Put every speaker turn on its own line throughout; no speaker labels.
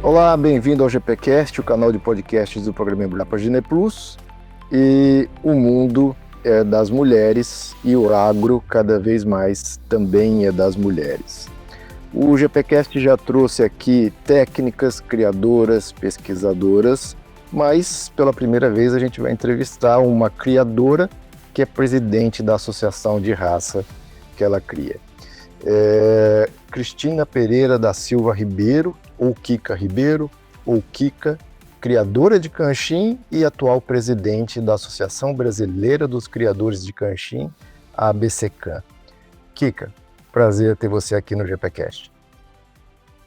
Olá, bem-vindo ao GPcast, o canal de podcasts do programa Embrapa Gene Plus. E o mundo é das mulheres e o agro cada vez mais também é das mulheres. O GPcast já trouxe aqui técnicas, criadoras, pesquisadoras, mas pela primeira vez a gente vai entrevistar uma criadora que é presidente da associação de raça que ela cria. Cristina Pereira da Silva Ribeiro, ou Kika Ribeiro, ou Kika, criadora de canchim e atual presidente da Associação Brasileira dos Criadores de Canchim, a ABCCAN. Kika, prazer ter você aqui no GPcast.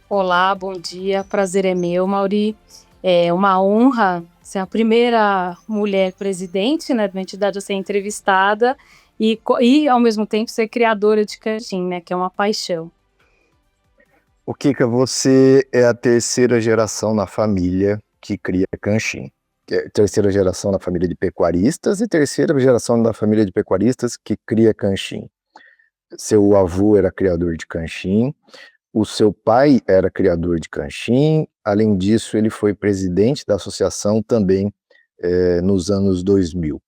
Olá, bom dia, prazer é meu, Mauri. É uma honra ser a primeira mulher presidente, né, de uma entidade a ser entrevistada e, ao mesmo tempo, ser criadora de canchim, né, que é uma paixão.
O Kika, você é a terceira geração na família que cria canchim. Terceira geração na família de pecuaristas e terceira geração da família de pecuaristas que cria canchim. Seu avô era criador de canchim, o seu pai era criador de canchim, além disso ele foi presidente da associação também nos anos 2000.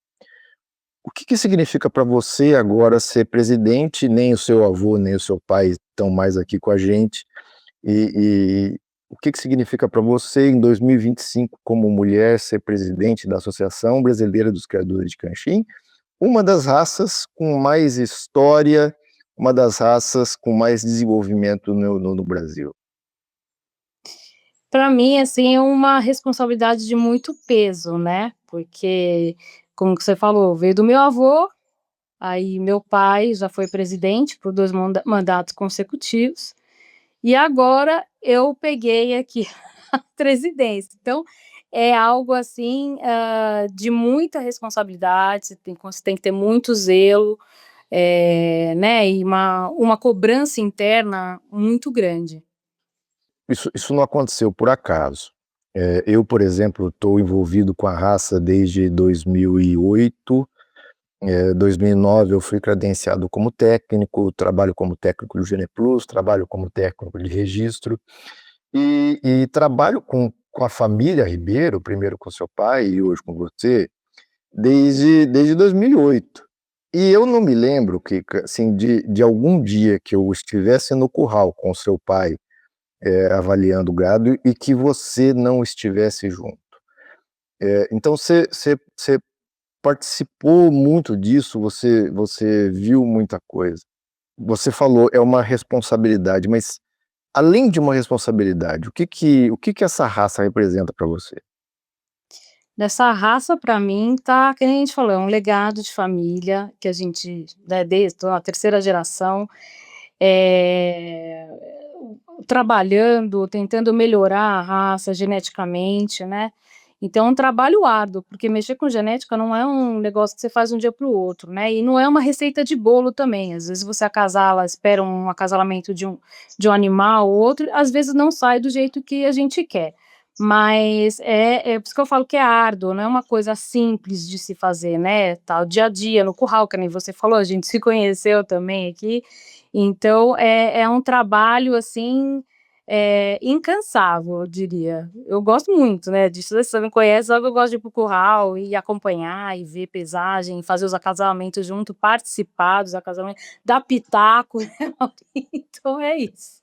O que significa para você agora ser presidente? Nem o seu avô, nem o seu pai estão mais aqui com a gente. E o que significa para você, em 2025, como mulher, ser presidente da Associação Brasileira dos Criadores de Canchim, uma das raças com mais história, uma das raças com mais desenvolvimento no Brasil?
Para mim, assim, é uma responsabilidade de muito peso, né, porque, como você falou, veio do meu avô, aí meu pai já foi presidente por 2 mandatos consecutivos, e agora eu peguei aqui a presidência. Então, é algo assim, de muita responsabilidade, você tem que ter muito zelo, né, e uma cobrança interna muito grande.
Isso não aconteceu por acaso. Eu, por exemplo, estou envolvido com a raça desde 2008. 2009 eu fui credenciado como técnico, trabalho como técnico do Gene Plus, trabalho como técnico de registro e trabalho com a família Ribeiro, primeiro com seu pai e hoje com você, desde 2008. E eu não me lembro que, assim, de algum dia que eu estivesse no curral com seu pai, avaliando o gado e que você não estivesse junto. Então você participou muito disso, você viu muita coisa. Você falou, é uma responsabilidade, mas além de uma responsabilidade, o que essa raça representa para você?
Dessa raça, para mim, tá, que nem a gente falou, é um legado de família que a gente, né, desde a terceira geração, eh, trabalhando, tentando melhorar a raça geneticamente, né. Então é um trabalho árduo, porque mexer com genética não é um negócio que você faz de um dia para o outro, né, e não é uma receita de bolo também. Às vezes você acasala, espera um acasalamento de um animal ou outro, às vezes não sai do jeito que a gente quer. Mas é por isso que eu falo que é árduo, não é uma coisa simples de se fazer, né, tá o dia a dia no curral, que nem você falou, a gente se conheceu também aqui, então é um trabalho, assim, incansável, eu diria. Eu gosto muito, né, disso, você me conhece, sabe que eu gosto de ir para o curral e acompanhar e ver pesagem, fazer os acasalamentos junto, participar dos acasalamentos, dar pitaco, né, então é isso.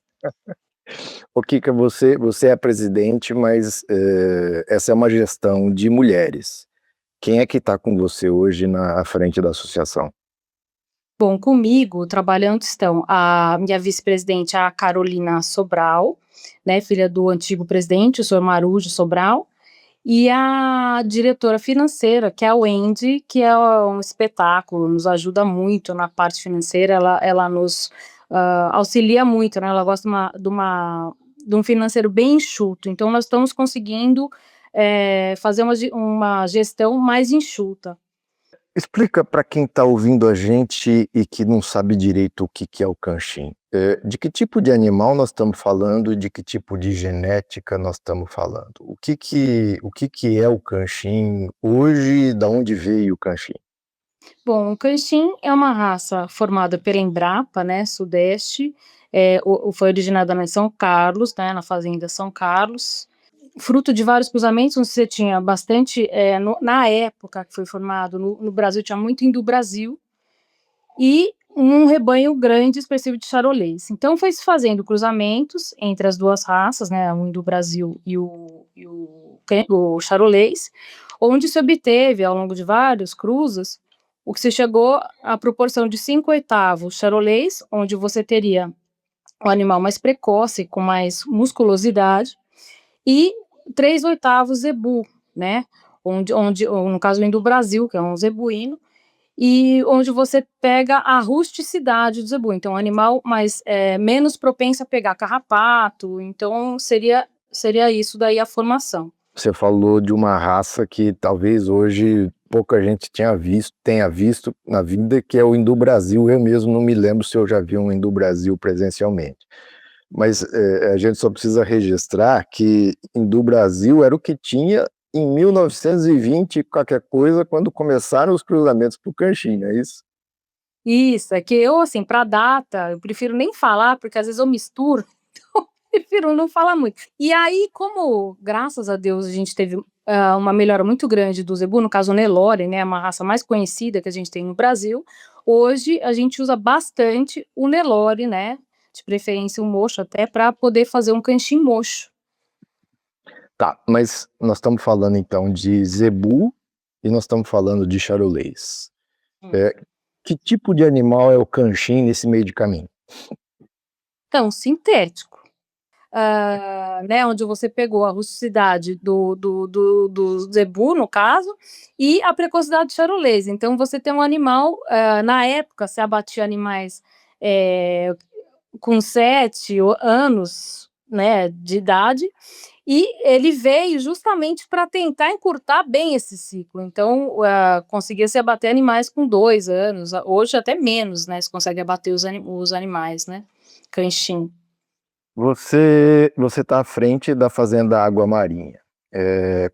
O Kika, você é presidente, mas essa é uma gestão de mulheres. Quem é que está com você hoje à frente da associação?
Bom, comigo trabalhando estão a minha vice-presidente, a Carolina Sobral, né, filha do antigo presidente, o senhor Marujo Sobral, e a diretora financeira, que é a Wendy, que é um espetáculo, nos ajuda muito na parte financeira, ela nos auxilia muito, né, ela gosta de um financeiro bem enxuto, então nós estamos conseguindo fazer uma gestão mais enxuta.
Explica para quem está ouvindo a gente e que não sabe direito o que é o canchim. De que tipo de animal nós estamos falando e de que tipo de genética nós estamos falando? O que é o canchim hoje e da onde veio o canchim?
Bom, o Canchim é uma raça formada pela Embrapa, né, Sudeste, foi originada em São Carlos, né, na fazenda São Carlos, fruto de vários cruzamentos, onde você tinha bastante, na época que foi formado no Brasil, tinha muito Indo-Brasil, e um rebanho grande expressivo de charolês. Então foi se fazendo cruzamentos entre as duas raças, né, o Indo-Brasil e o charolês, onde se obteve, ao longo de vários cruzes, o que se chegou à proporção de 5/8 charolês, onde você teria o animal mais precoce, com mais musculosidade, e 3/8 zebu, né, ou no caso do Brasil, que é um zebuíno, e onde você pega a rusticidade do zebu, então animal mais, menos propenso a pegar carrapato, então seria isso daí a formação.
Você falou de uma raça que talvez hoje pouca gente tenha visto na vida, que é o Indo-Brasil. Eu mesmo não me lembro se eu já vi um Indo-Brasil presencialmente. Mas a gente só precisa registrar que Indo-Brasil era o que tinha em 1920 qualquer coisa, quando começaram os cruzamentos para o Canchim, é isso?
Isso, é que eu, assim, para data, eu prefiro nem falar, porque às vezes eu misturo, então prefiro não falar muito. E aí, como, graças a Deus, a gente teve, uma melhora muito grande do zebu, no caso o Nelore, né, uma raça mais conhecida que a gente tem no Brasil, hoje a gente usa bastante o Nelore, né, de preferência o mocho até, para poder fazer um canchim mocho.
Tá, mas nós estamos falando então de zebu e nós estamos falando de charolês.
Hum.
Que tipo de animal é o Canchim nesse meio de caminho?
Então, sintético. Né, onde você pegou a rusticidade do zebu, no caso, e a precocidade do charolês. Então você tem um animal, na época se abatia animais, com 7 anos, né, de idade, e ele veio justamente para tentar encurtar bem esse ciclo. Então, conseguia se abater animais com 2 anos, hoje até menos, né, se consegue abater os animais, né, canchim.
Você está à frente da fazenda Água Marinha,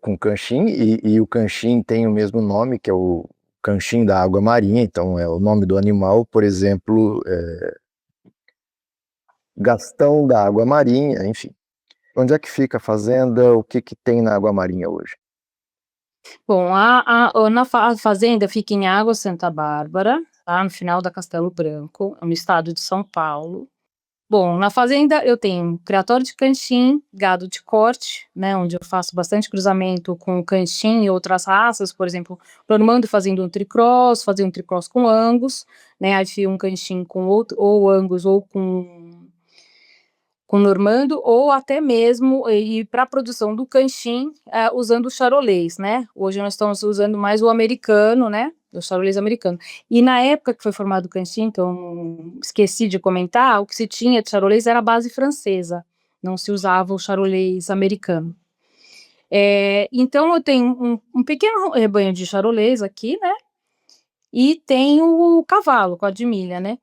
com Canchim, e o Canchim tem o mesmo nome, que é o Canchim da Água Marinha, então é o nome do animal, por exemplo, Gastão da Água Marinha, enfim. Onde é que fica a fazenda? O que que tem na Água Marinha hoje?
Bom, a fazenda fica em Água Santa Bárbara, tá, no final da Castelo Branco, no estado de São Paulo. Bom, na fazenda eu tenho criatório de canchim, gado de corte, né, onde eu faço bastante cruzamento com canchim e outras raças, por exemplo, normando fazendo fazendo um tricross com Angus, né, aí fio um canchim com outro ou Angus ou com normando, ou até mesmo ir para a produção do canchim, usando o charolês, né. Hoje nós estamos usando mais o americano, né, o charolês americano. E na época que foi formado o canchim, então esqueci de comentar, o que se tinha de charolês era a base francesa, não se usava o charolês americano. Então eu tenho um pequeno rebanho de charolês aqui, né, e tenho o cavalo com a de milha, né,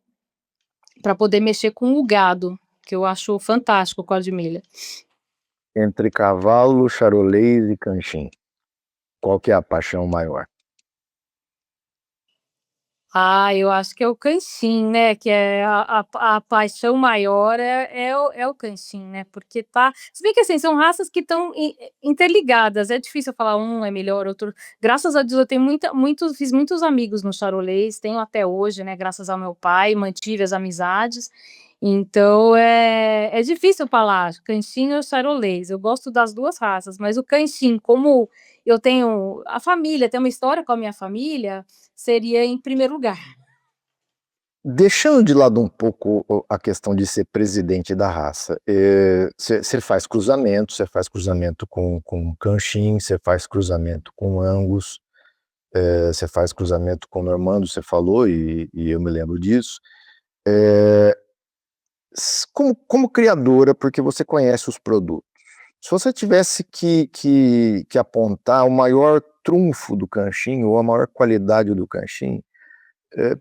para poder mexer com o gado, que eu acho fantástico com a de milha.
Entre cavalo, charolês e Canchim, qual que é a paixão maior?
Eu acho que é o canchim, né, que é a paixão maior é o canchim, né, porque se bem que, assim, são raças que estão interligadas, é difícil falar um é melhor, outro graças a Deus eu tenho fiz muitos amigos no charolês, tenho até hoje, né, graças ao meu pai, mantive as amizades, então é difícil falar canchim ou charolês, eu gosto das 2 raças, mas o canchim, como eu tenho a família, tenho uma história com a minha família, seria em primeiro lugar.
Deixando de lado um pouco a questão de ser presidente da raça, você faz cruzamento com Canchim, você faz cruzamento com Angus, você faz cruzamento com Normando, você falou, e eu me lembro disso. Como criadora, porque você conhece os produtos, se você tivesse que apontar o maior trunfo do Canchim ou a maior qualidade do Canchim,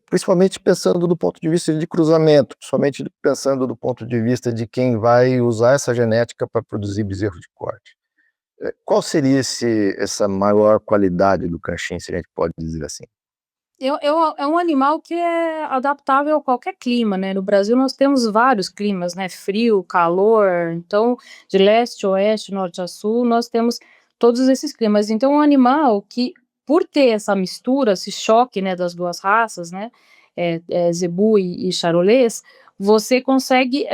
principalmente pensando do ponto de vista de cruzamento, principalmente pensando do ponto de vista de quem vai usar essa genética para produzir bezerro de corte. Qual seria essa maior qualidade do Canchim, se a gente pode dizer assim?
É um animal que é adaptável a qualquer clima, né? No Brasil nós temos vários climas, né? Frio, calor, então de leste a oeste, norte a sul, nós temos todos esses climas. Então, é um animal que, por ter essa mistura, esse choque, né, das duas raças, né? Zebu e charolês, você consegue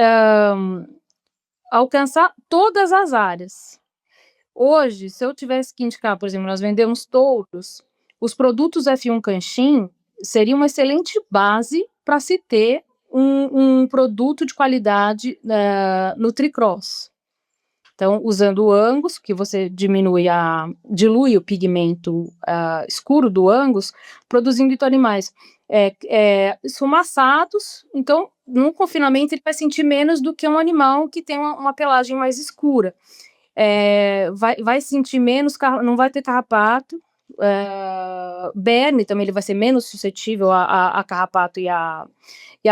alcançar todas as áreas. Hoje, se eu tivesse que indicar, por exemplo, nós vendemos touros, os produtos F1 Canchim seria uma excelente base para se ter um produto de qualidade no tricross. Então, usando o Angus, que você dilui o pigmento escuro do Angus, produzindo então animais esfumaçados. Então, no confinamento, ele vai sentir menos do que um animal que tem uma pelagem mais escura. Vai sentir menos, não vai ter carrapato. Berne também ele vai ser menos suscetível a carrapato e a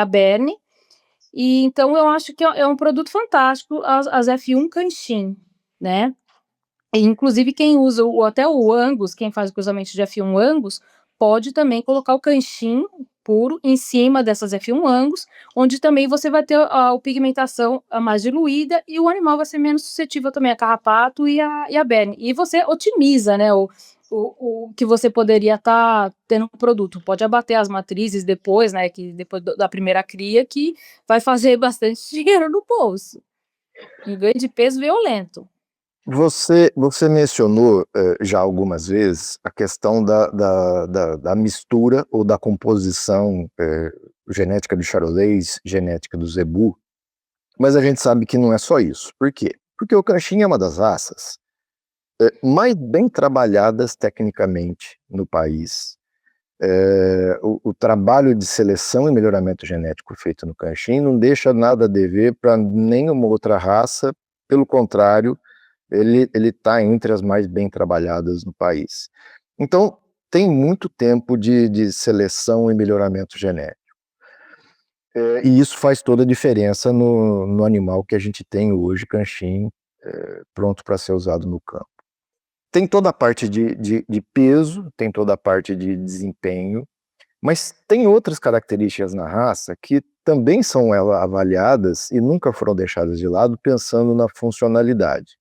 berne. E então eu acho que é um produto fantástico as F1 Canchim, né? E, inclusive quem usa até o Angus, quem faz o cruzamento de F1 Angus, pode também colocar o Canchim puro em cima dessas F1 Angus, onde também você vai ter a pigmentação mais diluída e o animal vai ser menos suscetível também a carrapato e a berne. E você otimiza, né, o que você poderia estar tendo no produto. Pode abater as matrizes depois, né, que depois da primeira cria, que vai fazer bastante dinheiro no bolso. Um ganho de peso violento.
Você mencionou já algumas vezes a questão da mistura ou da composição genética do charolês, genética do zebu, mas a gente sabe que não é só isso. Por quê? Porque o Canchim é uma das raças mais bem trabalhadas tecnicamente no país. O trabalho de seleção e melhoramento genético feito no Canchim não deixa nada a dever para nenhuma outra raça, pelo contrário, ele está entre as mais bem trabalhadas no país. Então, tem muito tempo de seleção e melhoramento genético. E isso faz toda a diferença no animal que a gente tem hoje, Canchim, pronto para ser usado no campo. Tem toda a parte de peso, tem toda a parte de desempenho, mas tem outras características na raça que também são avaliadas e nunca foram deixadas de lado pensando na funcionalidade.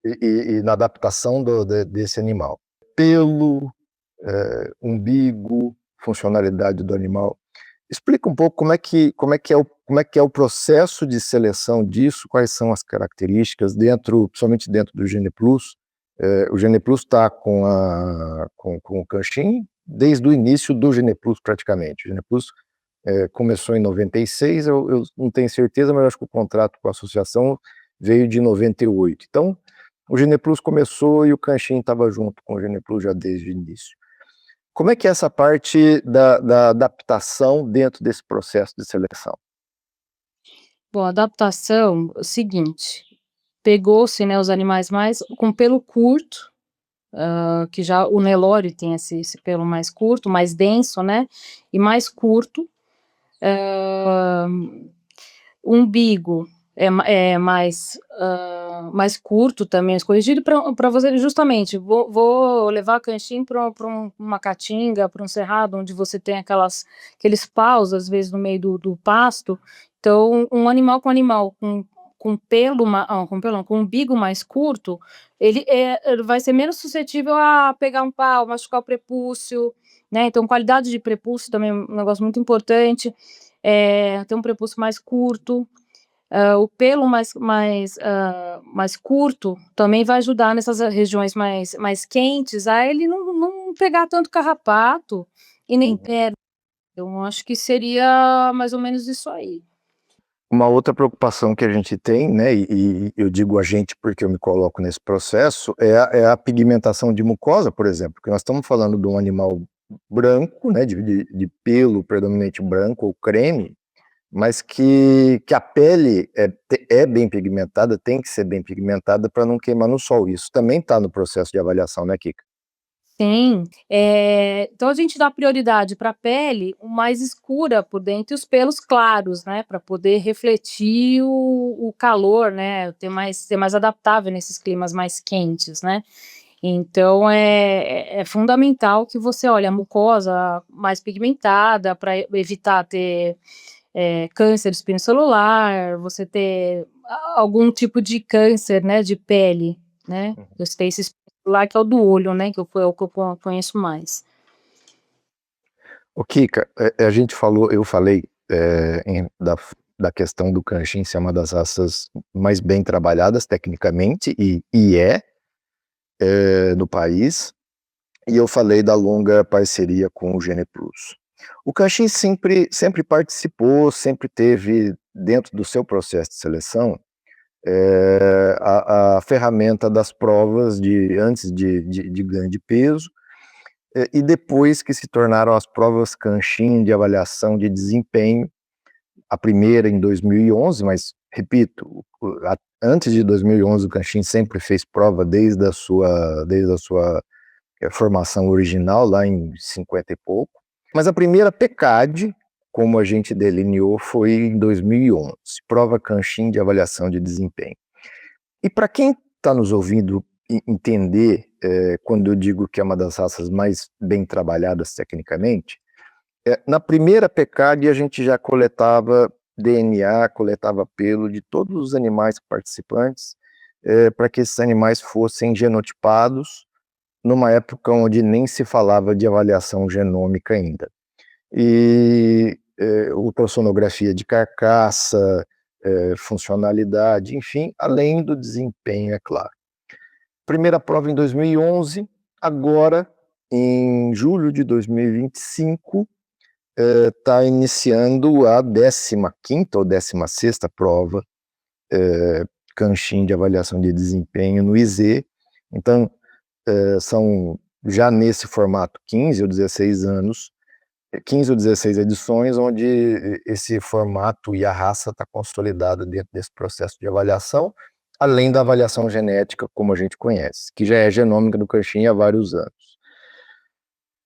E na adaptação desse animal. Pelo, umbigo, funcionalidade do animal. Explica um pouco como é que é o processo de seleção disso, quais são as características, principalmente dentro do Gene Plus. O Gene Plus está com o Canchim desde o início do Gene Plus, praticamente. O Gene Plus começou em 96, eu não tenho certeza, mas eu acho que o contrato com a associação veio de 98. Então, o Gene Plus começou e o Canchim estava junto com o Gene Plus já desde o início. Como é que é essa parte da adaptação dentro desse processo de seleção?
Bom, adaptação, é o seguinte, pegou-se, né, os animais mais com pelo curto, que já o Nelore tem esse pelo mais curto, mais denso, né, e mais curto. Umbigo é mais curto também, escorrigido para você justamente, vou levar Canchim para uma caatinga, para um cerrado, onde você tem aqueles paus, às vezes, no meio do pasto. Então, um animal com pelo, com umbigo mais curto, ele vai ser menos suscetível a pegar um pau, machucar o prepúcio, né? Então, qualidade de prepúcio também é um negócio muito importante. Ter um prepúcio mais curto. O pelo mais curto também vai ajudar nessas regiões mais quentes a ele não pegar tanto carrapato e nem perna. Eu acho que seria mais ou menos isso aí.
Uma outra preocupação que a gente tem, né, e eu digo a gente porque eu me coloco nesse processo, é a pigmentação de mucosa, por exemplo, porque nós estamos falando de um animal branco, né, de pelo predominante branco ou creme, mas que a pele é bem pigmentada, tem que ser bem pigmentada para não queimar no sol. Isso também está no processo de avaliação, né, Kika?
Sim, então a gente dá prioridade para a pele mais escura por dentro e os pelos claros, né, para poder refletir o calor, né, ser mais adaptável nesses climas mais quentes, né. Então é fundamental que você olhe a mucosa mais pigmentada para evitar ter, câncer do espino celular, você ter algum tipo de câncer, né, de pele, né. Você tem esse espino celular que é o do olho, né, que é o que eu conheço mais.
Ô Kika, a gente falou, eu falei, da questão do Canshin ser uma das raças mais bem trabalhadas tecnicamente, e no país, e eu falei da longa parceria com o Gene Plus. O Canshin sempre participou, sempre teve dentro do seu processo de seleção a ferramenta das provas antes de ganho de peso, e depois que se tornaram as provas Canshin de avaliação de desempenho, a primeira em 2011, mas repito, antes de 2011 o Canshin sempre fez prova desde a sua formação original, lá em 50 e pouco, mas a primeira PCAD, como a gente delineou, foi em 2011, prova Canshin de avaliação de desempenho. E para quem está nos ouvindo entender, quando eu digo que é uma das raças mais bem trabalhadas tecnicamente, na primeira PCAD a gente já coletava DNA, coletava pelo de todos os animais participantes, para que esses animais fossem genotipados, numa época onde nem se falava de avaliação genômica ainda. E ultrassonografia de carcaça, funcionalidade, enfim, além do desempenho, é claro. Primeira prova em 2011, agora, em julho de 2025, está iniciando a 15ª ou 16ª prova Canshin de avaliação de desempenho no IZ. Então, são já nesse formato 15 ou 16 anos, 15 ou 16 edições, onde esse formato e a raça está consolidada dentro desse processo de avaliação, além da avaliação genética, como a gente conhece, que já é genômica do Canshin há vários anos.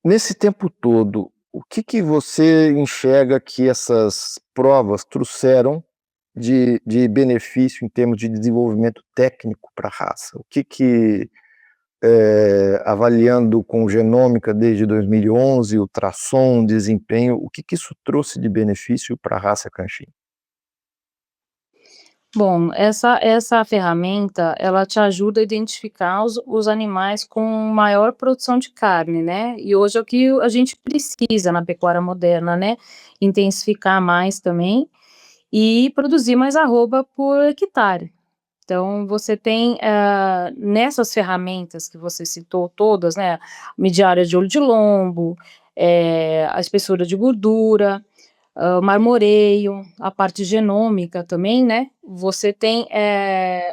Nesse tempo todo, o que você enxerga que essas provas trouxeram de benefício em termos de desenvolvimento técnico para a raça? O que avaliando com genômica desde 2011, ultrassom, desempenho, o que isso trouxe de benefício para a raça Canshin?
Bom, essa ferramenta, ela te ajuda a identificar os animais com maior produção de carne, né, e hoje é o que a gente precisa na pecuária moderna, né, intensificar mais também e produzir mais arroba por hectare. Então você tem, nessas ferramentas que você citou todas, né, mediária de olho de lombo, a espessura de gordura, o marmoreio, a parte genômica também, né, você tem,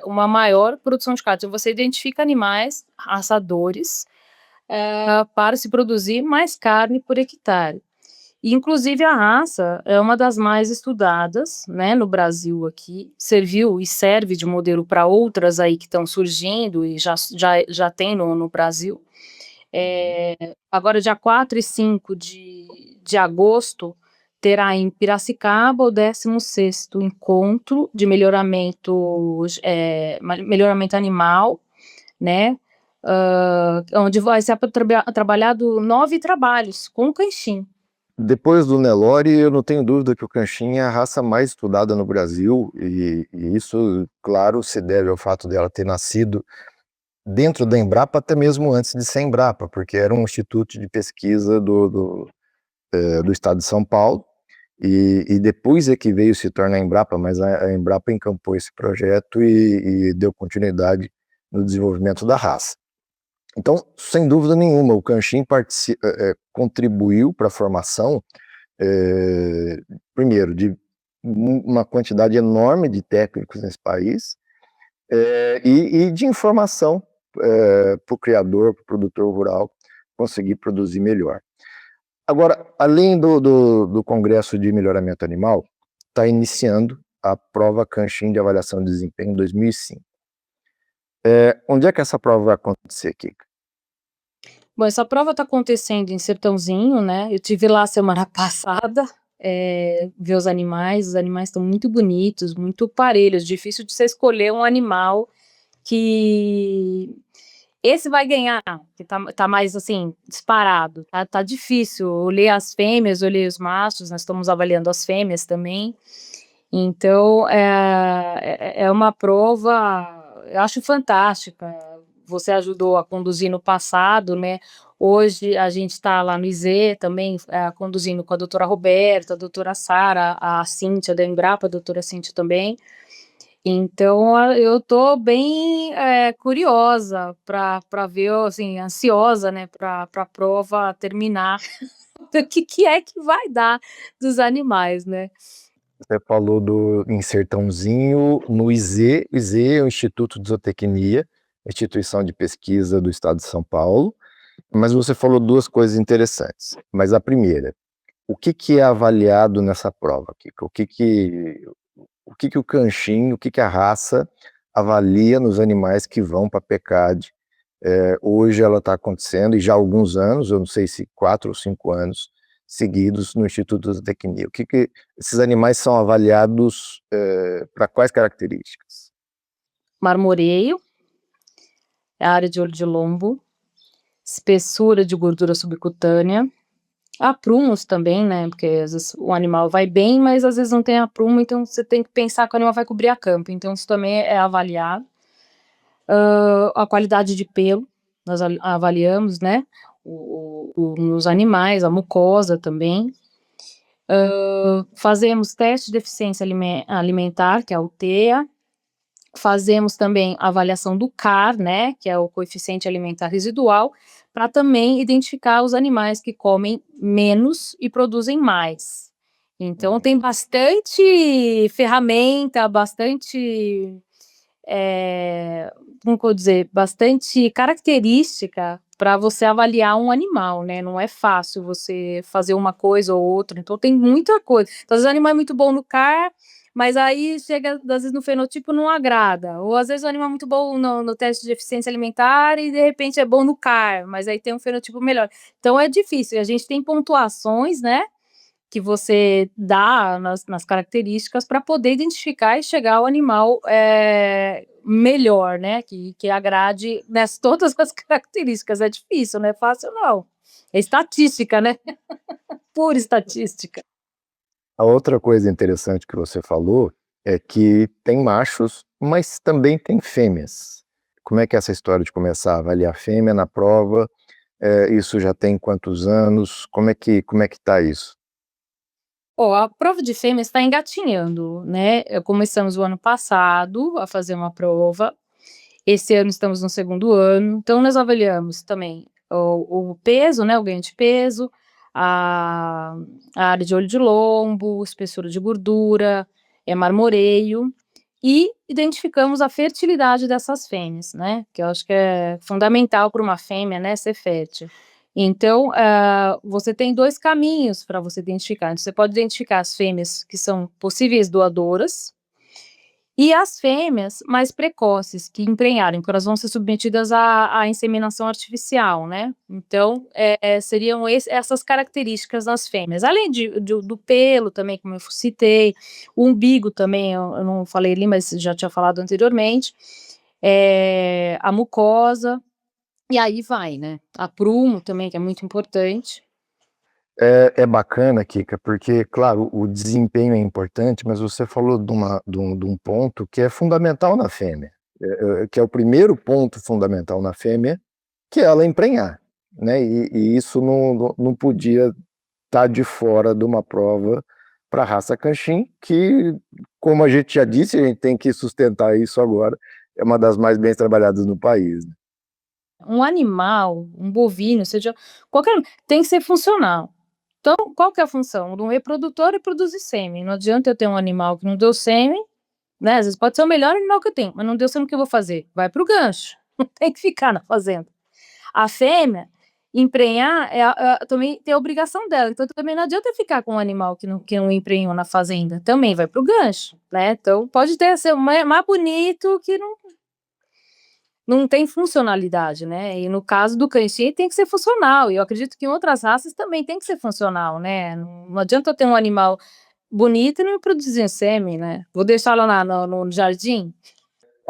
uma maior produção de carne. Então você identifica animais raçadores, para se produzir mais carne por hectare. E inclusive a raça é uma das mais estudadas, né, no Brasil aqui, serviu e serve de modelo para outras aí que estão surgindo e já tem no Brasil. Agora dia 4 e 5 de agosto, terá em Piracicaba o 16º encontro de melhoramento animal, né, onde vai ser trabalhado 9 trabalhos com o Canshin.
Depois do Nelore, eu não tenho dúvida que o Canshin é a raça mais estudada no Brasil, e isso, claro, se deve ao fato dela ter nascido dentro da Embrapa, até mesmo antes de ser Embrapa, porque era um instituto de pesquisa do estado de São Paulo, e depois é que veio se tornar a Embrapa, mas a Embrapa encampou esse projeto e deu continuidade no desenvolvimento da raça. Então, sem dúvida nenhuma, o Canshin contribuiu para a formação, primeiro, de uma quantidade enorme de técnicos nesse país, e de informação para o criador, para o produtor rural, conseguir produzir melhor. Agora, além do Congresso de Melhoramento Animal, está iniciando a prova Canshin de avaliação de desempenho em 2005. Onde é que essa prova vai acontecer, Kika?
Bom, essa prova está acontecendo em Sertãozinho, né, eu tive lá semana passada, ver os animais estão muito bonitos, muito parelhos, difícil de você escolher um animal que esse vai ganhar, que tá mais, assim, disparado, tá difícil. Eu olhei as fêmeas, olhei os machos, nós estamos avaliando as fêmeas também. Então, é uma prova, eu acho fantástica. Você ajudou a conduzir no passado, né? Hoje a gente está lá no IZ também, conduzindo com a doutora Roberta, a doutora Sara, a Cíntia da Embrapa, a doutora Cíntia também. Então, eu tô bem curiosa para ver, assim, ansiosa, né, para a prova terminar, o que é que vai dar dos animais, né?
Você falou em Sertãozinho, no IZ. O IZ é o Instituto de Zootecnia, instituição de pesquisa do estado de São Paulo. Mas você falou duas coisas interessantes. Mas a primeira, o que é avaliado nessa prova, Kika? O que o canchinho, o que a raça avalia nos animais que vão para a PECAD? Hoje ela está acontecendo, e já há alguns anos, eu não sei se 4 ou 5 anos seguidos, no Instituto de Zootecnia. O que esses animais são avaliados para quais características?
Marmoreio, área de olho de lombo, espessura de gordura subcutânea, aprumos também, né, porque às vezes o animal vai bem, mas às vezes não tem aprumo, então você tem que pensar que o animal vai cobrir a campo, então isso também é avaliado. A qualidade de pelo, nós avaliamos, né, nos animais, a mucosa também. Fazemos teste de deficiência alimentar, que é o TEA. Fazemos também a avaliação do CAR, né, que é o coeficiente alimentar residual, para também identificar os animais que comem menos e produzem mais. Então, tem bastante ferramenta, bastante, como que eu vou dizer, bastante característica para você avaliar um animal, né? Não é fácil você fazer uma coisa ou outra, então tem muita coisa. Então, às vezes o animal é muito bom no CAR, mas aí chega, às vezes, no fenotipo não agrada. Ou às vezes o animal é muito bom no teste de eficiência alimentar e de repente é bom no CAR, mas aí tem um fenotipo melhor. Então é difícil. A gente tem pontuações, né? Que você dá nas características para poder identificar e chegar ao animal melhor, né? Que agrade nessas todas as características. É difícil, não é fácil, não. É estatística, né? Pura estatística.
A outra coisa interessante que você falou é que tem machos, mas também tem fêmeas. Como é que é essa história de começar a avaliar fêmea na prova? Isso já tem quantos anos? Como é que tá isso?
Ó, a prova de fêmea está engatinhando, né? Começamos o ano passado a fazer uma prova. Esse ano estamos no segundo ano, então nós avaliamos também o peso, né, o ganho de peso, a, a área de olho de lombo, espessura de gordura, marmoreio, e identificamos a fertilidade dessas fêmeas, né, que eu acho que é fundamental para uma fêmea, né, ser fértil. Então, você tem dois caminhos para você identificar. Então, você pode identificar as fêmeas que são possíveis doadoras, e as fêmeas mais precoces, que emprenharem, porque elas vão ser submetidas à inseminação artificial, né. Então, seriam essas características das fêmeas. Além do pelo também, como eu citei, o umbigo também, eu não falei ali, mas já tinha falado anteriormente, a mucosa, e aí vai, né. Aprumo também, que é muito importante.
É bacana, Kika, porque, claro, o desempenho é importante, mas você falou de um ponto que é fundamental na fêmea, que é o primeiro ponto fundamental na fêmea, que é ela emprenhar, né? E isso não podia estar de fora de uma prova para a raça Canchin, que, como a gente já disse, a gente tem que sustentar isso agora, é uma das mais bem trabalhadas no país, né?
Um animal, um bovino, seja qualquer tem que ser funcional. Então, qual que é a função? Do reprodutor é produzir sêmen. Não adianta eu ter um animal que não deu sêmen, né? Às vezes pode ser o melhor animal que eu tenho, mas não deu sêmen, o que eu vou fazer? Vai para o gancho. Não tem que ficar na fazenda. A fêmea, emprenhar, também tem a obrigação dela. Então, também não adianta ficar com um animal que não emprenhou na fazenda. Também vai para o gancho, né? Então, pode ter ser mais bonito que não tem funcionalidade, né, e no caso do canchê tem que ser funcional, e eu acredito que em outras raças também tem que ser funcional, né, não adianta eu ter um animal bonito e não produzir sêmen, né, vou deixá-lo no jardim?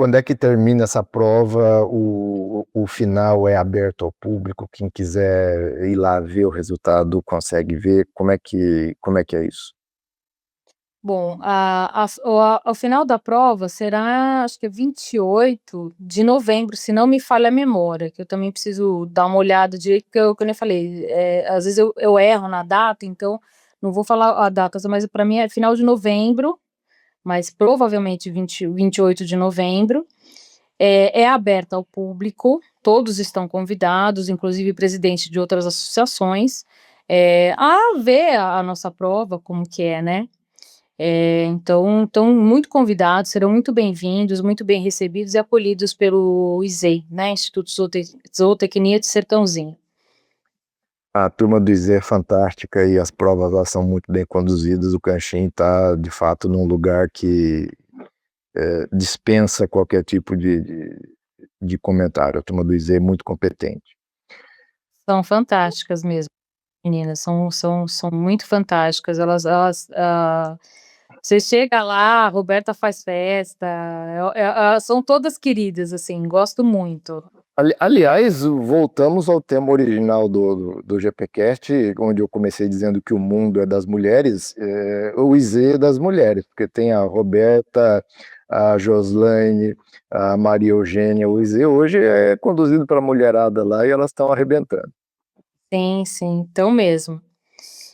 Quando é que termina essa prova? O final é aberto ao público? Quem quiser ir lá ver o resultado consegue ver? Como é que é isso?
Bom, o final da prova será, acho que é 28 de novembro, se não me falha a memória, que eu também preciso dar uma olhada direito, porque eu, como eu falei, às vezes eu erro na data, então não vou falar a data, mas para mim é final de novembro, mas provavelmente 28 de novembro. É aberta ao público, todos estão convidados, inclusive presidente de outras associações, a ver a nossa prova, como que é, né? Então muito convidados, serão muito bem-vindos, muito bem recebidos e acolhidos pelo IZEI, né, Instituto Zootecnia de Sertãozinho.
A turma do IZ é fantástica e as provas lá são muito bem conduzidas. O Kanchen está, de fato, num lugar que dispensa qualquer tipo de comentário. A turma do IZ é muito competente.
São fantásticas mesmo, meninas, são muito fantásticas, você chega lá, a Roberta faz festa, são todas queridas, assim, gosto muito.
Aliás, voltamos ao tema original do GPcast, onde eu comecei dizendo que o mundo é das mulheres, o IZ é das mulheres, porque tem a Roberta, a Joslaine, a Maria Eugênia. O IZ hoje é conduzido pela mulherada lá e elas estão arrebentando.
Sim, sim, então mesmo.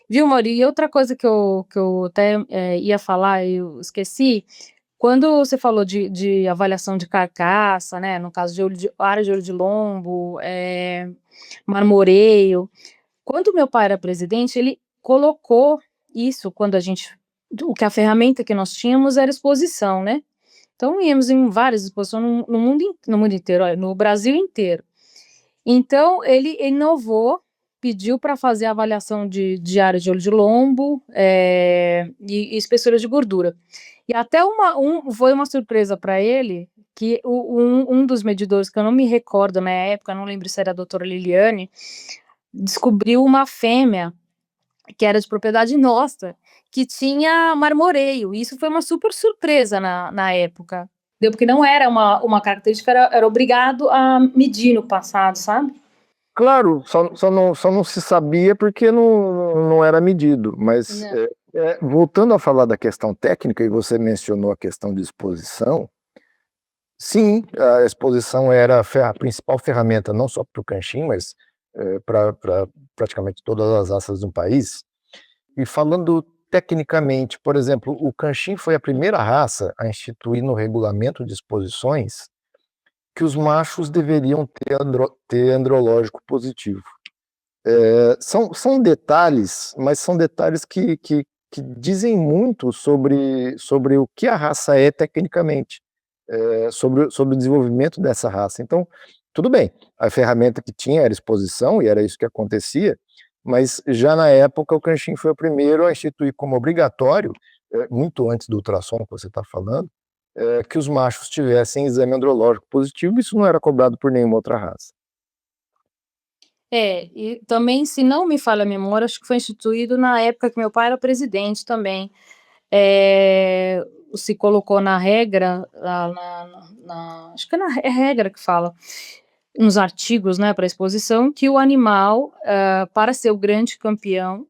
Viu, Mauri, e outra coisa que eu até ia falar, eu esqueci, quando você falou de avaliação de carcaça, né, no caso área de olho de lombo, marmoreio, quando meu pai era presidente, ele colocou isso quando a ferramenta que nós tínhamos era exposição, né? Então íamos em várias exposições no mundo inteiro, olha, no Brasil inteiro. Então ele inovou, pediu para fazer a avaliação de área de olho de lombo, e espessura de gordura. E até foi uma surpresa para ele que um dos medidores, que eu não me recordo na época, não lembro se era a doutora Liliane, descobriu uma fêmea que era de propriedade nossa, que tinha marmoreio. E isso foi uma super surpresa na época. Deu porque não era uma característica, era obrigado a medir no passado, sabe?
Claro, só não se sabia porque não era medido, mas
Não.
voltando a falar da questão técnica, e você mencionou a questão de exposição, sim, a exposição era a principal ferramenta, não só para o Kanchen, mas para praticamente todas as raças do país. E falando tecnicamente, por exemplo, o Kanchen foi a primeira raça a instituir no regulamento de exposições que os machos deveriam ter andrológico positivo. São detalhes, mas são detalhes que dizem muito sobre o que a raça é tecnicamente, sobre o desenvolvimento dessa raça. Então, tudo bem, a ferramenta que tinha era exposição, e era isso que acontecia, mas já na época o Kanchen foi o primeiro a instituir como obrigatório, muito antes do ultrassom que você está falando, que os machos tivessem exame andrológico positivo. Isso não era cobrado por nenhuma outra raça.
E também, se não me falha a memória, acho que foi instituído na época que meu pai era presidente também. Se colocou na regra, acho que é regra que fala, nos artigos, né, para exposição, que o animal, para ser o grande campeão,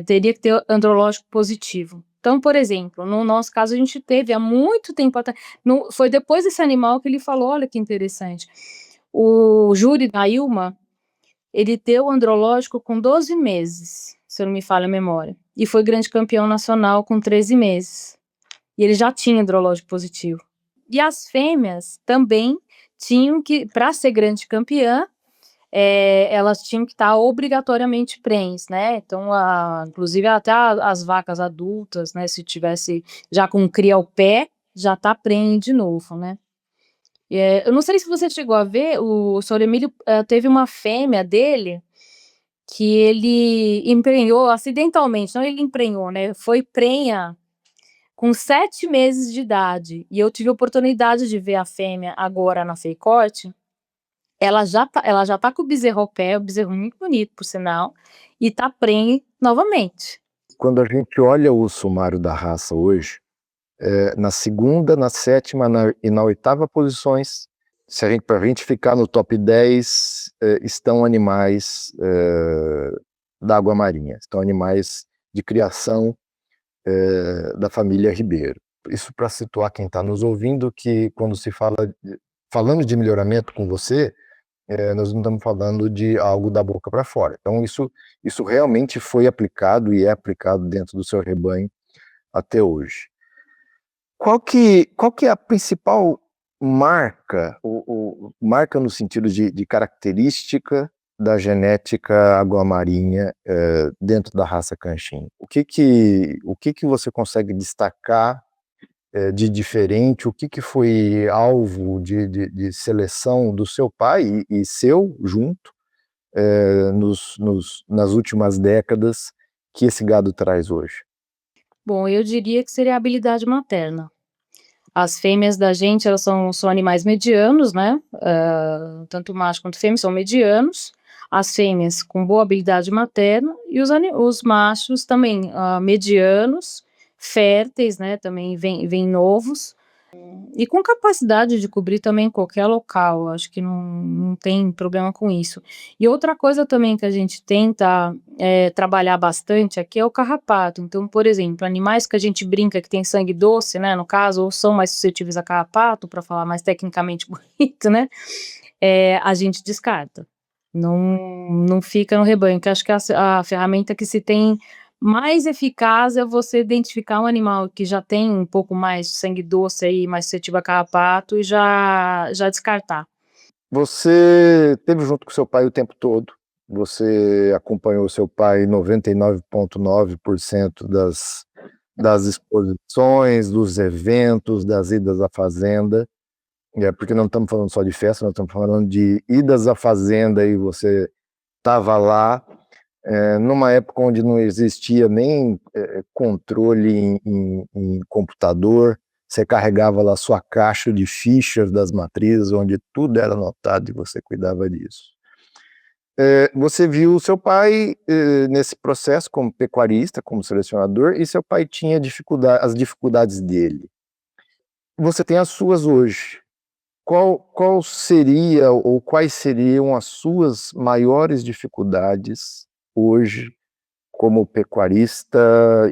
teria que ter andrológico positivo. Então, por exemplo, no nosso caso, a gente teve há muito tempo atrás, foi depois desse animal que ele falou, olha que interessante, o júri da Ilma, ele deu andrológico com 12 meses, se eu não me falha a memória, e foi grande campeão nacional com 13 meses. E ele já tinha andrológico positivo. E as fêmeas também tinham que, para ser grande campeã, elas tinham que estar obrigatoriamente prens, né? Então, inclusive até as vacas adultas, né? Se tivesse já com cria ao pé, já tá prenhe de novo, né? Eu não sei se você chegou a ver, o Sr. Emílio teve uma fêmea dele que ele emprenhou acidentalmente, não ele emprenhou, né? Foi prenha com 7 meses de idade. E eu tive a oportunidade de ver a fêmea agora na Feicorte. Ela já tá com o bezerro ao pé, o bezerro muito bonito, por sinal, e tá prenhe novamente.
Quando a gente olha o sumário da raça hoje, na segunda, na sétima e na oitava posições, para a gente ficar no top 10, estão animais da água marinha, estão animais de criação da família Ribeiro. Isso para situar quem está nos ouvindo, que quando se falando de melhoramento com você, nós não estamos falando de algo da boca para fora. Então isso realmente foi aplicado e é aplicado dentro do seu rebanho até hoje. Qual que é a principal marca, marca no sentido de característica da genética aguamarinha dentro da raça Canshin? O que você consegue destacar de diferente? O que foi alvo de seleção do seu pai e seu junto nas últimas décadas que esse gado traz hoje?
Bom, eu diria que seria a habilidade materna. As fêmeas da gente, elas são animais medianos, né, tanto macho quanto fêmea são medianos, as fêmeas com boa habilidade materna e os machos também, medianos, férteis, né, também vêm novos, e com capacidade de cobrir também qualquer local, acho que não tem problema com isso. E outra coisa também que a gente tenta, trabalhar bastante aqui é o carrapato. Então, por exemplo, animais que a gente brinca que tem sangue doce, né, no caso, ou são mais suscetíveis a carrapato, para falar mais tecnicamente bonito, né, a gente descarta. Não fica no rebanho, que acho que a ferramenta que se tem mais eficaz é você identificar um animal que já tem um pouco mais de sangue doce aí, mais suscetível a carrapato e já descartar.
Você esteve junto com seu pai o tempo todo, você acompanhou seu pai 99,9% das exposições, dos eventos, das idas à fazenda, porque não estamos falando só de festa, nós estamos falando de idas à fazenda e você estava lá, numa época onde não existia nem controle em computador, você carregava lá sua caixa de fichas das matrizes, onde tudo era anotado e você cuidava disso. Você viu o seu pai nesse processo como pecuarista, como selecionador, e seu pai tinha as dificuldades dele. Você tem as suas hoje. Qual seria ou quais seriam as suas maiores dificuldades hoje como pecuarista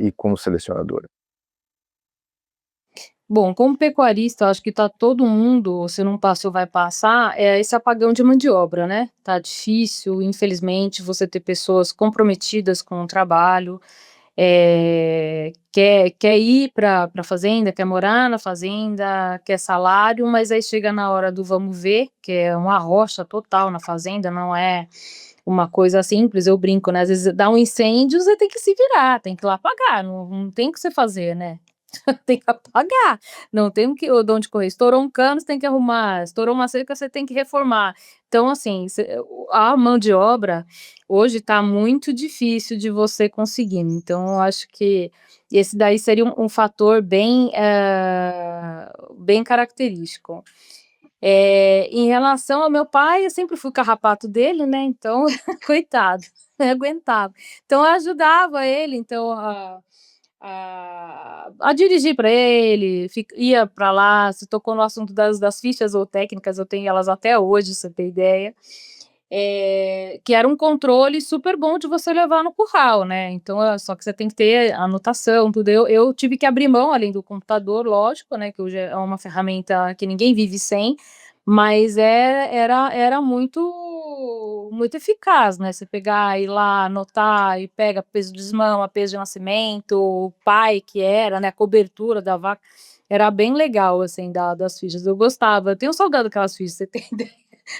e como selecionadora?
Bom, como pecuarista, eu acho que tá todo mundo, se não passou, vai passar, é esse apagão de mão de obra, né. Tá difícil, infelizmente, você ter pessoas comprometidas com o trabalho, quer ir pra fazenda, quer morar na fazenda, quer salário, mas aí chega na hora do vamos ver, que é uma rocha total na fazenda, não é uma coisa simples. Eu brinco, né, às vezes dá um incêndio, você tem que se virar, tem que ir lá apagar, não tem o que você fazer, né. Tem que apagar, não tem de onde correr. Estourou um cano, você tem que arrumar, estourou uma cerca, você tem que reformar. Então, assim, a mão de obra hoje está muito difícil de você conseguir, então eu acho que esse daí seria um fator bem característico. Em relação ao meu pai, eu sempre fui carrapato dele, né, então coitado, não aguentava. Então eu ajudava ele, então a dirigir para ele, ia para lá. Você tocou no assunto das fichas ou técnicas, eu tenho elas até hoje, você ter ideia, que era um controle super bom de você levar no curral, né, então só que você tem que ter anotação, tudo. Eu tive que abrir mão, além do computador, lógico, né, que hoje é uma ferramenta que ninguém vive sem, mas era muito eficaz, né, você pegar, ir lá, anotar e pega peso de desmama, peso de nascimento, o pai que era, né, a cobertura da vaca, era bem legal, assim, das fichas, eu gostava. Eu tenho saudade daquelas fichas, você tem ideia?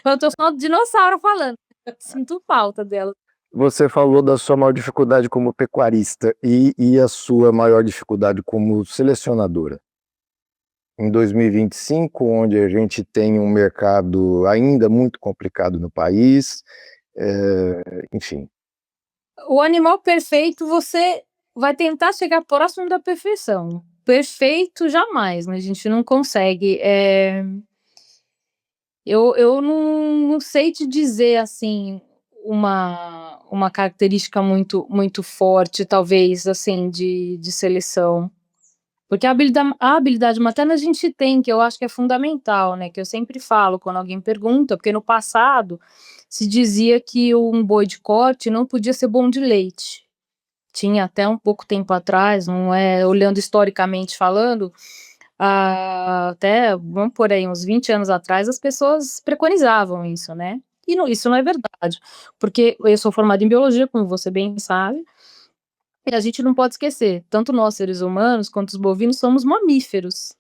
Eu tô só um dinossauro falando, sinto falta dela.
Você falou da sua maior dificuldade como pecuarista e a sua maior dificuldade como selecionadora. Em 2025, onde a gente tem um mercado ainda muito complicado no país, enfim.
O animal perfeito, você vai tentar chegar próximo da perfeição. Perfeito jamais, mas a gente não consegue. Eu não sei te dizer, assim, uma característica muito forte, talvez, assim, de seleção. Porque a habilidade materna a gente tem, que eu acho que é fundamental, né, que eu sempre falo quando alguém pergunta, porque no passado se dizia que um boi de corte não podia ser bom de leite. Tinha até um pouco tempo atrás, não é, olhando historicamente falando, até vamos por aí uns 20 anos atrás, as pessoas preconizavam isso, né. E não, isso não é verdade, porque eu sou formada em biologia, como você bem sabe, e a gente não pode esquecer, tanto nós seres humanos quanto os bovinos somos mamíferos.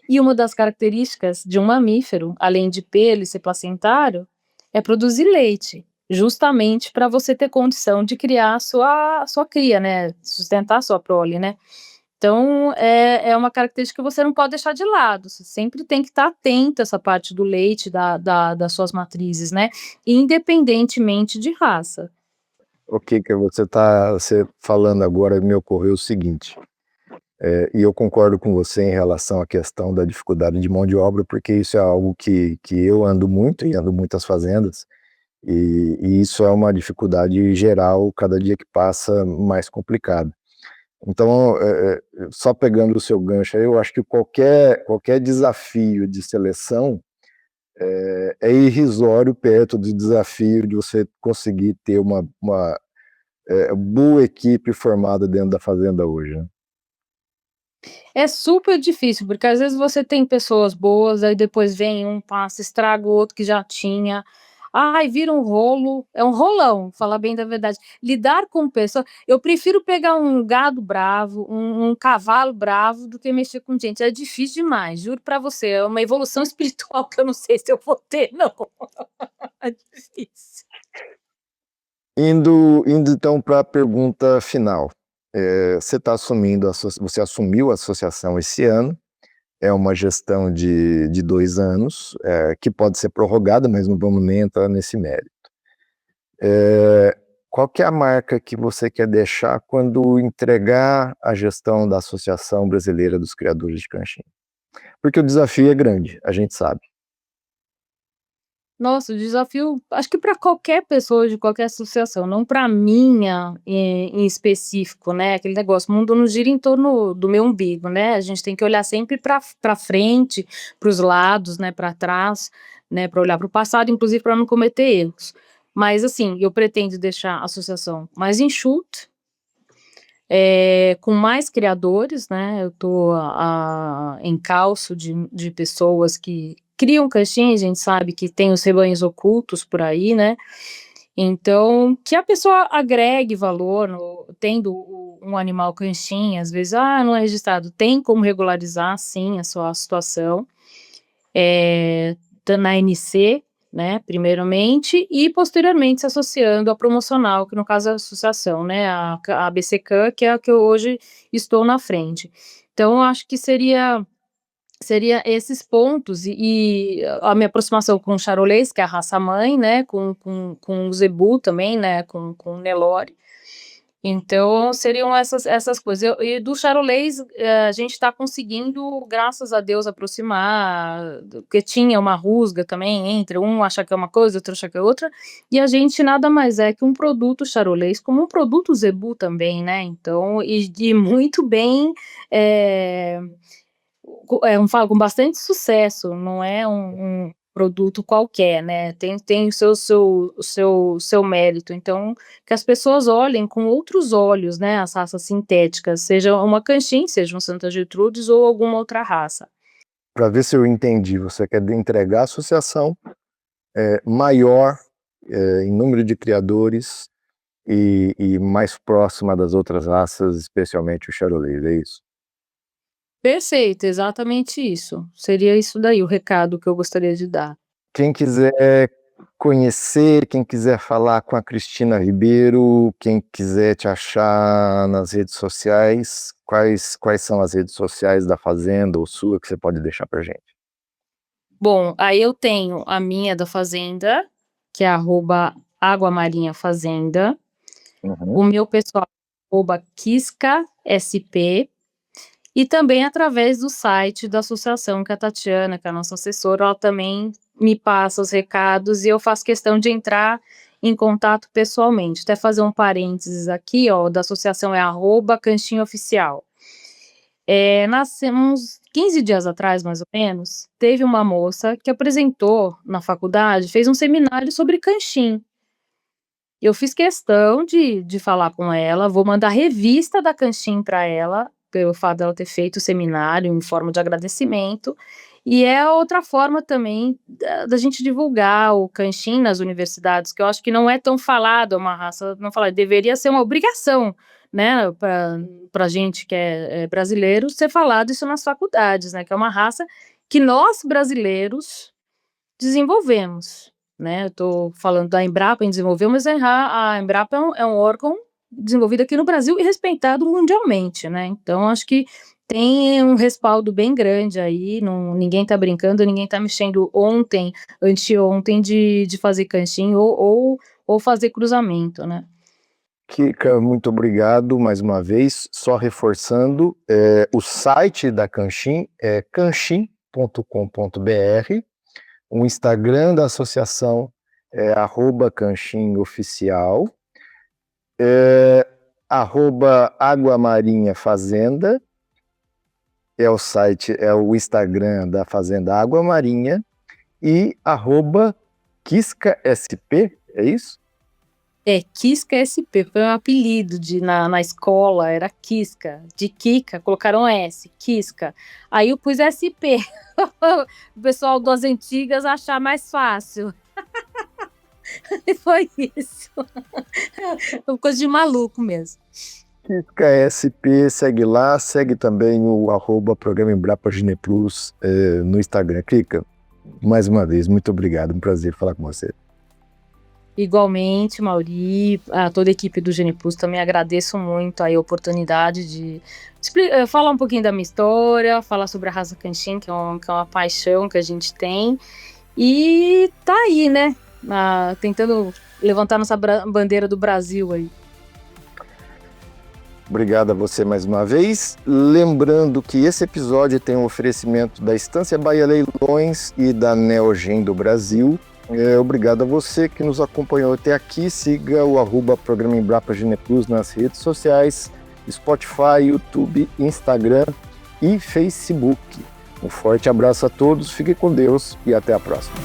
E uma das características de um mamífero, além de pelo e ser placentário, é produzir leite, justamente para você ter condição de criar a sua cria, né, sustentar a sua prole, né. Então, é uma característica que você não pode deixar de lado, você sempre tem que estar atento a essa parte do leite, das suas matrizes, né, independentemente de raça.
Ok, que você falando agora me ocorreu o seguinte, e eu concordo com você em relação à questão da dificuldade de mão de obra, porque isso é algo que eu ando muito e ando muitas fazendas, e isso é uma dificuldade geral, cada dia que passa mais complicado. Então, só pegando o seu gancho aí, eu acho que qualquer desafio de seleção é irrisório perto do desafio de você conseguir ter uma boa equipe formada dentro da fazenda hoje, né?
É super difícil, porque às vezes você tem pessoas boas, aí depois vem um, passa, estraga o outro que já tinha. Ai, vira um rolo, é um rolão, falar bem da verdade. Lidar com pessoas, eu prefiro pegar um gado bravo, um cavalo bravo, do que mexer com gente. É difícil demais, juro pra você. É uma evolução espiritual que eu não sei se eu vou ter, não. É difícil.
Indo então para a pergunta final. Você assumiu a associação esse ano, é uma gestão de 2 anos, que pode ser prorrogada, mas não vamos nem entrar nesse mérito. Qual que é a marca que você quer deixar quando entregar a gestão da Associação Brasileira dos Criadores de Canchinha? Porque o desafio é grande, a gente sabe.
Nossa, o desafio, acho que para qualquer pessoa de qualquer associação, não para minha em específico, né, aquele negócio, o mundo não gira em torno do meu umbigo, né, a gente tem que olhar sempre para frente, para os lados, né, para trás, né, para olhar para o passado, inclusive para não cometer erros. Mas assim, eu pretendo deixar a associação mais enxuta, com mais criadores, né, eu tô encalço de pessoas que criam caixinha, a gente sabe que tem os rebanhos ocultos por aí, né, então que a pessoa agregue valor no tendo um animal canchinha, às vezes, não é registrado, tem como regularizar sim a sua situação, tá na ANC, né, primeiramente, e posteriormente se associando à promocional, que no caso é a associação, né, a ABCCAN, que é a que eu hoje estou na frente. Então eu acho que seria esses pontos e a minha aproximação com o charolês, que é a raça mãe, né, com o zebu também, né, com o Nelore. Então seriam essas coisas. E do charolês, a gente está conseguindo, graças a Deus, aproximar, porque tinha uma rusga também entre um achar que é uma coisa, outro achar que é outra, e a gente nada mais é que um produto charolês, como um produto zebu também, né, então e muito bem, eh, com bastante sucesso, não é um produto qualquer, né, tem o seu mérito, então, que as pessoas olhem com outros olhos, né, as raças sintéticas, seja uma Canshin, seja um Santa Gertrudes ou alguma outra raça.
Para ver se eu entendi, você quer entregar a associação maior em número de criadores e mais próxima das outras raças, especialmente o charolês, é isso?
Perfeito, exatamente isso. Seria isso daí o recado que eu gostaria de dar.
Quem quiser conhecer, quem quiser falar com a Cristina Ribeiro, quem quiser te achar nas redes sociais, quais são as redes sociais da fazenda ou sua que você pode deixar pra gente?
Bom, aí eu tenho a minha da fazenda, que é @água marinha fazenda,
Uhum.
o meu pessoal, @KiscaSP, e também através do site da associação, que a Tatiana, que é a nossa assessora, ela também me passa os recados e eu faço questão de entrar em contato pessoalmente. Até fazer um parênteses aqui, ó, da associação é @canchinhaoficial. Uns 15 dias atrás, mais ou menos, teve uma moça que apresentou na faculdade, fez um seminário sobre canchim. Eu fiz questão de falar com ela, vou mandar revista da Canchim para ela, pelo fato dela ter feito o seminário em forma de agradecimento, e é outra forma também da gente divulgar o Canchim nas universidades, que eu acho que não é tão falado, é uma raça não falada, deveria ser uma obrigação, né, pra gente que é brasileiro, ser falado isso nas faculdades, né, que é uma raça que nós brasileiros desenvolvemos, né, eu tô falando da Embrapa em desenvolveu, mas a Embrapa é um órgão desenvolvido aqui no Brasil e respeitado mundialmente, né, então acho que tem um respaldo bem grande aí, ninguém tá brincando, ninguém tá mexendo ontem, anteontem de fazer canchim ou fazer cruzamento, né.
Kika, muito obrigado mais uma vez. Só reforçando, o site da Canchim é canchim.com.br, o Instagram da associação é @canchimoficial, @Água Marinha Fazenda, é o Instagram da Fazenda Água Marinha, e @KiscaSP, é isso?
Quisca SP, foi um apelido na escola, era Quisca, de Kika, colocaram S, Quisca. Aí eu pus SP, o pessoal das antigas achar mais fácil. E foi isso. Foi coisa de maluco mesmo.
Kisca SP, segue lá, segue também o @Programa Embrapa Gineplus no Instagram. Kika, mais uma vez, muito obrigado, um prazer falar com você.
Igualmente, Mauri, a toda a equipe do Genipus, também agradeço muito aí a oportunidade de falar um pouquinho da minha história, falar sobre a raça Canchim, que é uma paixão que a gente tem, e tá aí, né, tentando levantar nossa bandeira do Brasil aí.
Obrigado a você mais uma vez. Lembrando que esse episódio tem um oferecimento da Estância Bahia Leilões e da Neogen do Brasil. Obrigado a você que nos acompanhou até aqui. Siga o @Programa Embrapa Gineplus nas redes sociais, Spotify, YouTube, Instagram e Facebook. Um forte abraço a todos, fiquem com Deus e até a próxima.